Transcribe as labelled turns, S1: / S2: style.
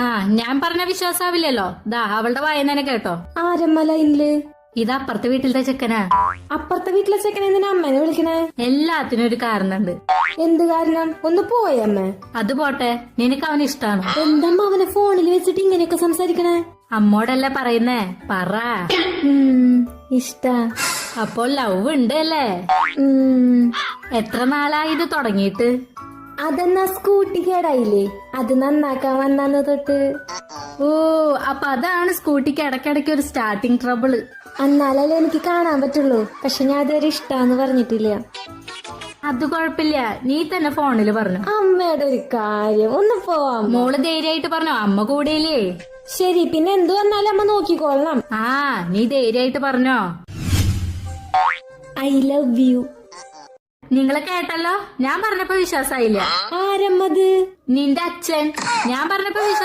S1: ആ ഞാൻ പറഞ്ഞ വിശ്വാസാവില്ലല്ലോ. ദാ അവളുടെ വായന കേട്ടോ.
S2: ആരമ്മ ലൈനില്?
S1: ഇത് അപ്പുറത്തെ വീട്ടിലത്തെ ചെക്കനാ.
S2: അപ്പുറത്തെ വീട്ടിലെ ചെക്കനെ എന്തിനാ അമ്മേനെ വിളിക്കണേ?
S1: എല്ലാത്തിനും ഒരു കാരണുണ്ട്.
S2: എന്ത് കാരണം? ഒന്ന് പോയമ്മ.
S1: അത് പോട്ടെ, നിനക്ക് അവന് ഇഷ്ടാണ്.
S2: എന്തമ്മ അവനെ ഫോണിൽ വെച്ചിട്ട് ഇങ്ങനെയൊക്കെ സംസാരിക്കണേ?
S1: അമ്മോടല്ലേ പറയുന്നേ, പറ.
S2: ഇഷ്ട.
S1: അപ്പോൾ ലവ് ഉണ്ട് അല്ലേ? എത്ര നാളായി ഇത് തുടങ്ങിയിട്ട്?
S2: അതെന്നാ സ്കൂട്ടി കേടായില്ലേ, അത് നന്നാക്കാൻ വന്നു തൊട്ട്.
S1: ഓ, അപ്പൊ അതാണ് സ്കൂട്ടിക്ക് ഇടയ്ക്കിടയ്ക്ക് ഒരു സ്റ്റാർട്ടിങ് ട്രബിള്.
S2: എന്നാലല്ലേ എനിക്ക് കാണാൻ പറ്റുള്ളൂ. പക്ഷെ ഞാൻ ഇതുവരെ ഇഷ്ടാന്ന് പറഞ്ഞിട്ടില്ല.
S1: അത് കുഴപ്പമില്ല, നീ തന്നെ ഫോണില് പറഞ്ഞു.
S2: അമ്മയുടെ ഒരു കാര്യം, ഒന്ന് പോവാം.
S1: മോള് ധൈര്യമായിട്ട് പറഞ്ഞോ, അമ്മ കൂടെയില്ലേ?
S2: ശരി, പിന്നെ എന്തു വന്നാലും അമ്മ നോക്കിക്കോളണം.
S1: ആ, നീ ധൈര്യമായിട്ട് പറഞ്ഞോ.
S2: I love you.
S1: നിങ്ങളെ കേട്ടല്ലോ, ഞാൻ പറഞ്ഞപ്പോ വിശ്വാസായില്ല.
S2: ആരമ്മത്?
S1: നിന്റെ അച്ഛൻ. ഞാൻ പറഞ്ഞപ്പോ വിശ്വാസം